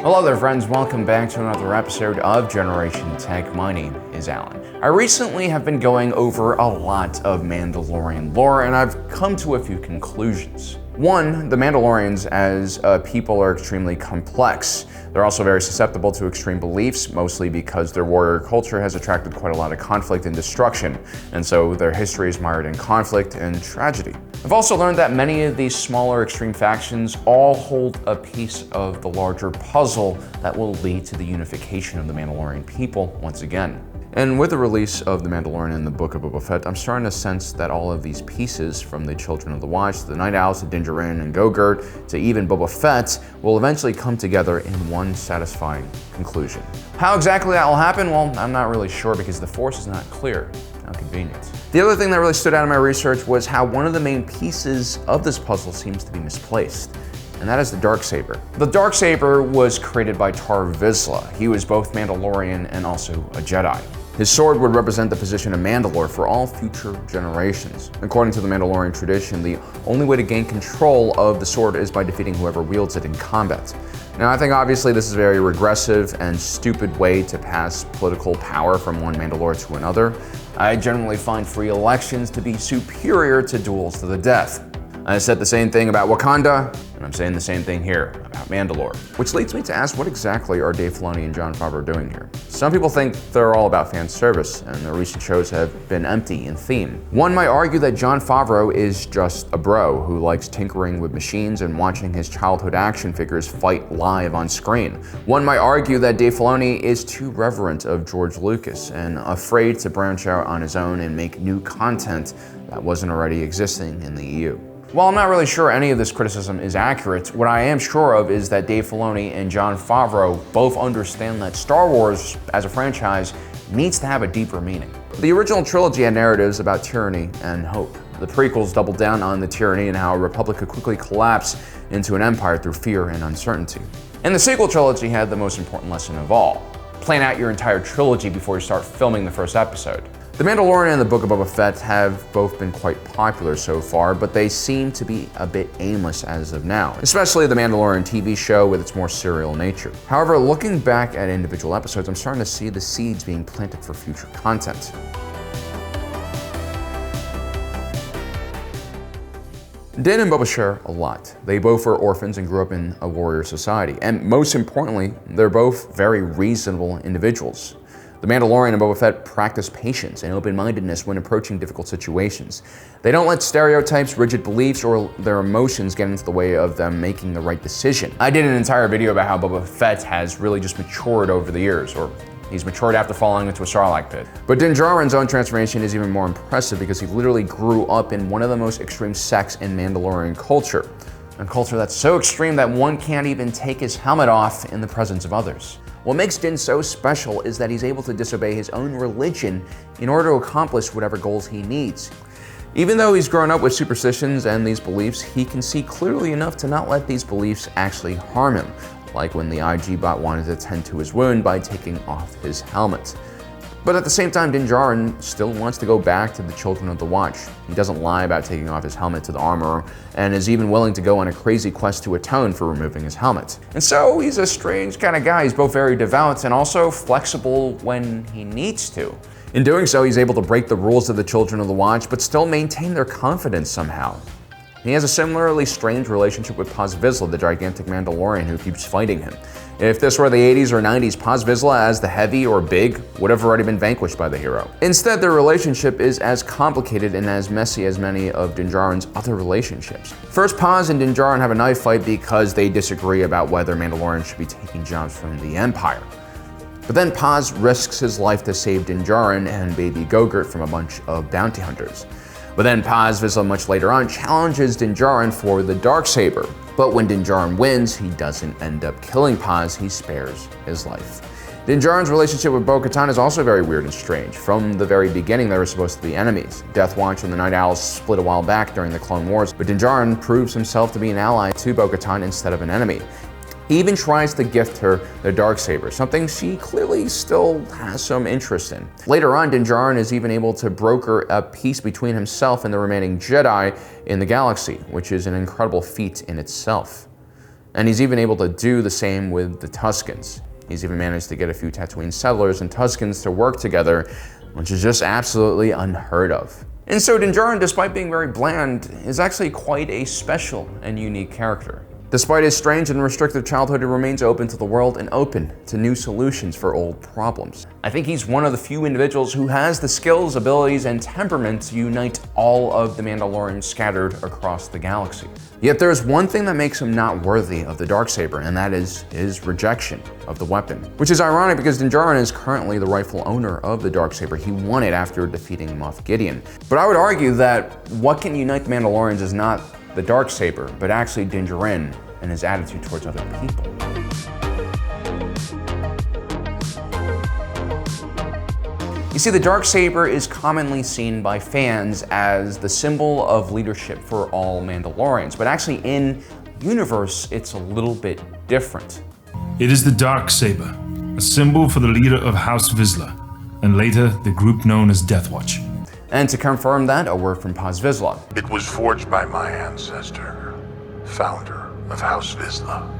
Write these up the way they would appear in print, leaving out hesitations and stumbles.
Hello there friends, welcome back to another episode of Generation Tech. My name is Alan. I recently have been going over a lot of Mandalorian lore and I've come to a few conclusions. One, the Mandalorians as people are extremely complex. They're also very susceptible to extreme beliefs, mostly because their warrior culture has attracted quite a lot of conflict and destruction, and so their history is mired in conflict and tragedy. I've also learned that many of these smaller extreme factions all hold a piece of the larger puzzle that will lead to the unification of the Mandalorian people once again. And with the release of The Mandalorian and the Book of Boba Fett, I'm starting to sense that all of these pieces, from the Children of the Watch, to the Night Owls, to Djarin and Go-Gurt, to even Boba Fett, will eventually come together in one satisfying conclusion. How exactly that will happen? Well, I'm not really sure because the Force is not clear. How convenient. The other thing that really stood out in my research was how one of the main pieces of this puzzle seems to be misplaced, and that is the Darksaber. The Darksaber was created by Vizsla. He was both Mandalorian and also a Jedi. His sword would represent the position of Mandalore for all future generations. According to the Mandalorian tradition, the only way to gain control of the sword is by defeating whoever wields it in combat. Now, I think obviously this is a very regressive and stupid way to pass political power from one Mandalore to another. I generally find free elections to be superior to duels to the death. I said the same thing about Wakanda, and I'm saying the same thing here about Mandalore. Which leads me to ask, what exactly are Dave Filoni and Jon Favreau doing here? Some people think they're all about fan service, and their recent shows have been empty in theme. One might argue that Jon Favreau is just a bro who likes tinkering with machines and watching his childhood action figures fight live on screen. One might argue that Dave Filoni is too reverent of George Lucas and afraid to branch out on his own and make new content that wasn't already existing in the EU. While I'm not really sure any of this criticism is accurate, what I am sure of is that Dave Filoni and Jon Favreau both understand that Star Wars, as a franchise, needs to have a deeper meaning. The original trilogy had narratives about tyranny and hope. The prequels doubled down on the tyranny and how a republic could quickly collapse into an empire through fear and uncertainty. And the sequel trilogy had the most important lesson of all: plan out your entire trilogy before you start filming the first episode. The Mandalorian and the Book of Boba Fett have both been quite popular so far, but they seem to be a bit aimless as of now, especially the Mandalorian TV show with its more serial nature. However, looking back at individual episodes, I'm starting to see the seeds being planted for future content. Din and Boba share a lot. They both were orphans and grew up in a warrior society, and most importantly, they're both very reasonable individuals. The Mandalorian and Boba Fett practice patience and open-mindedness when approaching difficult situations. They don't let stereotypes, rigid beliefs, or their emotions get into the way of them making the right decision. I did an entire video about how Boba Fett has really just matured over the years, or he's matured after falling into a Sarlacc pit. But Din Djarin's own transformation is even more impressive because he literally grew up in one of the most extreme sects in Mandalorian culture. A culture that's so extreme that one can't even take his helmet off in the presence of others. What makes Din so special is that he's able to disobey his own religion in order to accomplish whatever goals he needs. Even though he's grown up with superstitions and these beliefs, he can see clearly enough to not let these beliefs actually harm him, like when the IG bot wanted to tend to his wound by taking off his helmet. But at the same time, Din Djarin still wants to go back to the Children of the Watch. He doesn't lie about taking off his helmet to the armorer, and is even willing to go on a crazy quest to atone for removing his helmet. And so he's a strange kind of guy. He's both very devout and also flexible when he needs to. In doing so, he's able to break the rules of the Children of the Watch, but still maintain their confidence somehow. He has a similarly strange relationship with Vizsla, the gigantic Mandalorian who keeps fighting him. If this were the 80s or 90s, Vizsla as the heavy or big would have already been vanquished by the hero. Instead, their relationship is as complicated and as messy as many of Din Djarin's other relationships. First, Paz and Din Djarin have a knife fight because they disagree about whether Mandalorians should be taking jobs from the Empire. But then Paz risks his life to save Din Djarin and baby Go-Gurt from a bunch of bounty hunters. But then Vizsla much later on challenges Din Djarin for the Darksaber. But when Din Djarin wins, he doesn't end up killing Paz, he spares his life. Din Djarin's relationship with Bo-Katan is also very weird and strange. From the very beginning, they were supposed to be enemies. Death Watch and the Night Owls split a while back during the Clone Wars, but Din Djarin proves himself to be an ally to Bo-Katan instead of an enemy. He even tries to gift her the Darksaber, something she clearly still has some interest in. Later on, Din Djarin is even able to broker a peace between himself and the remaining Jedi in the galaxy, which is an incredible feat in itself. And he's even able to do the same with the Tuskens. He's even managed to get a few Tatooine settlers and Tuskens to work together, which is just absolutely unheard of. And so Djarin, despite being very bland, is actually quite a special and unique character. Despite his strange and restrictive childhood, he remains open to the world and open to new solutions for old problems. I think he's one of the few individuals who has the skills, abilities, and temperament to unite all of the Mandalorians scattered across the galaxy. Yet there's one thing that makes him not worthy of the Darksaber, and that is his rejection of the weapon. Which is ironic because Djarin is currently the rightful owner of the Darksaber. He won it after defeating Moff Gideon. But I would argue that what can unite the Mandalorians is not the Darksaber, but actually Djarin and his attitude towards other people. You see, the Darksaber is commonly seen by fans as the symbol of leadership for all Mandalorians, but actually in universe, it's a little bit different. It is the Darksaber, a symbol for the leader of House Vizsla, and later the group known as Death Watch. And to confirm that, a word from Vizsla. It was forged by my ancestor, founder of House Vizsla.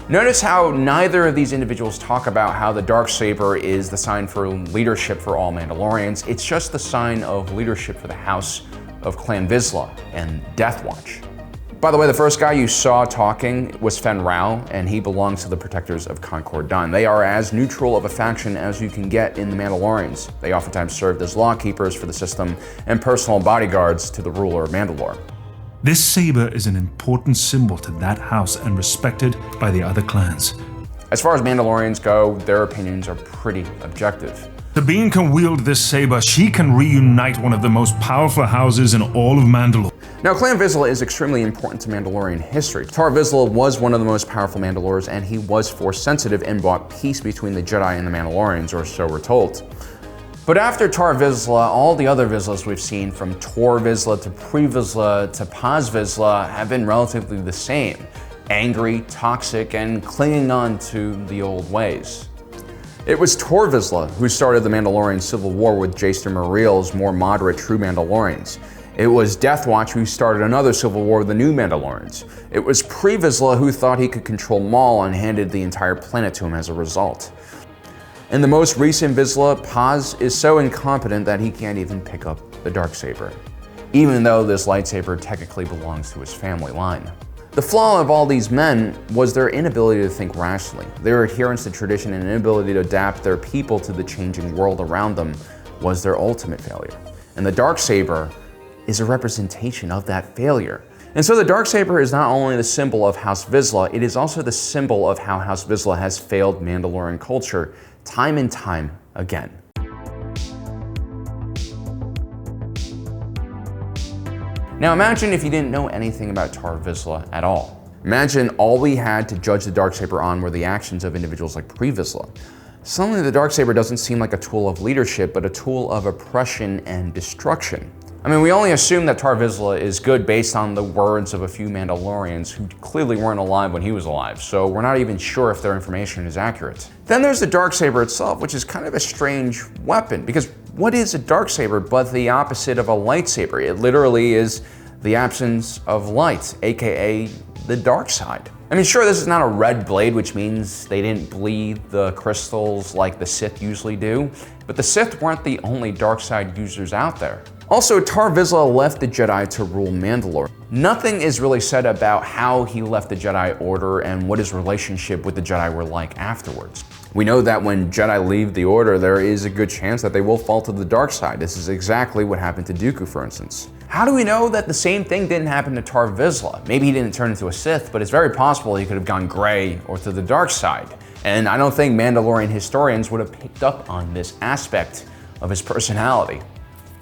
Notice how neither of these individuals talk about how the Darksaber is the sign for leadership for all Mandalorians. It's just the sign of leadership for the House of Clan Vizsla and Death Watch. By the way, the first guy you saw talking was Fen Rao, and he belongs to the Protectors of Concord Dawn. They are as neutral of a faction as you can get in the Mandalorians. They oftentimes served as lawkeepers for the system and personal bodyguards to the ruler of Mandalore. This saber is an important symbol to that house and respected by the other clans. As far as Mandalorians go, their opinions are pretty objective. Sabine can wield this saber. She can reunite one of the most powerful houses in all of Mandalore. Now, Clan Vizsla is extremely important to Mandalorian history. Vizsla was one of the most powerful Mandalores, and he was Force sensitive and brought peace between the Jedi and the Mandalorians, or so we're told. But after Vizsla, all the other Vizslas we've seen, from Vizsla to Vizsla to Vizsla, have been relatively the same. Angry, toxic, and clinging on to the old ways. It was Vizsla who started the Mandalorian Civil War with Jason Muriel's more moderate true Mandalorians. It was Death Watch who started another civil war with the new Mandalorians. It was Vizsla who thought he could control Maul and handed the entire planet to him as a result. And the most recent Vizsla, Paz, is so incompetent that he can't even pick up the Darksaber, even though this lightsaber technically belongs to his family line. The flaw of all these men was their inability to think rationally. Their adherence to tradition and inability to adapt their people to the changing world around them was their ultimate failure. And the Darksaber is a representation of that failure. And so the Darksaber is not only the symbol of House Vizsla, it is also the symbol of how House Vizsla has failed Mandalorian culture time and time again. Now imagine if you didn't know anything about Vizsla at all. Imagine all we had to judge the Darksaber on were the actions of individuals like Vizsla. Suddenly the Darksaber doesn't seem like a tool of leadership, but a tool of oppression and destruction. I mean, we only assume that Vizsla is good based on the words of a few Mandalorians who clearly weren't alive when he was alive, so we're not even sure if their information is accurate. Then there's the Darksaber itself, which is kind of a strange weapon, because what is a Darksaber but the opposite of a lightsaber? It literally is the absence of light, aka the dark side. I mean, sure, this is not a red blade, which means they didn't bleed the crystals like the Sith usually do, but the Sith weren't the only dark side users out there. Also, Vizsla left the Jedi to rule Mandalore. Nothing is really said about how he left the Jedi Order and what his relationship with the Jedi were like afterwards. We know that when Jedi leave the Order, there is a good chance that they will fall to the dark side. This is exactly what happened to Dooku, for instance. How do we know that the same thing didn't happen to Vizsla? Maybe he didn't turn into a Sith, but it's very possible he could have gone gray or to the dark side. And I don't think Mandalorian historians would have picked up on this aspect of his personality.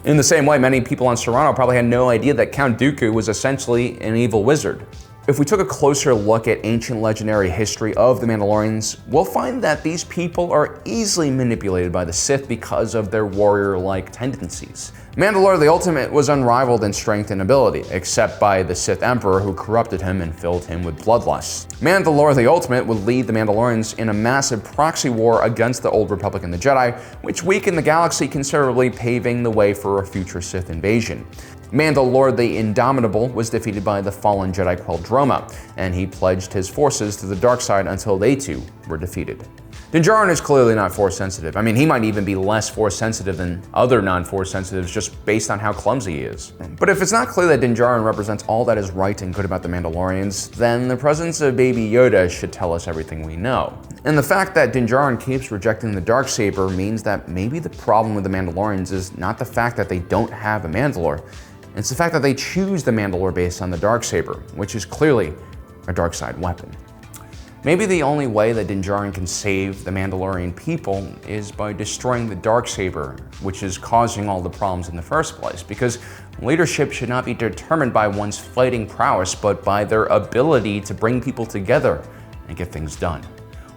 In the same way, many people on Serrano probably had no idea that Count Dooku was essentially an evil wizard. If we took a closer look at ancient legendary history of the Mandalorians, we'll find that these people are easily manipulated by the Sith because of their warrior-like tendencies. Mandalore the Ultimate was unrivaled in strength and ability, except by the Sith Emperor who corrupted him and filled him with bloodlust. Mandalore the Ultimate would lead the Mandalorians in a massive proxy war against the Old Republic and the Jedi, which weakened the galaxy considerably, paving the way for a future Sith invasion. Mandalore the Indomitable was defeated by the fallen Jedi Queldroma, and he pledged his forces to the dark side until they too were defeated. Djarin is clearly not Force sensitive. I mean, he might even be less Force sensitive than other non-Force sensitives just based on how clumsy he is. But if it's not clear that Djarin represents all that is right and good about the Mandalorians, then the presence of Baby Yoda should tell us everything we know. And the fact that Djarin keeps rejecting the Darksaber means that maybe the problem with the Mandalorians is not the fact that they don't have a Mandalore, it's the fact that they choose the Mandalore based on the Darksaber, which is clearly a dark side weapon. Maybe the only way that Djarin can save the Mandalorian people is by destroying the Darksaber, which is causing all the problems in the first place, because leadership should not be determined by one's fighting prowess, but by their ability to bring people together and get things done.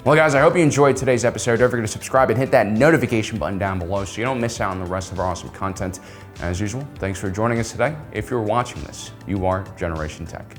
Well guys, I hope you enjoyed today's episode. Don't forget to subscribe and hit that notification button down below so you don't miss out on the rest of our awesome content. As usual, thanks for joining us today. If you're watching this, you are Generation Tech.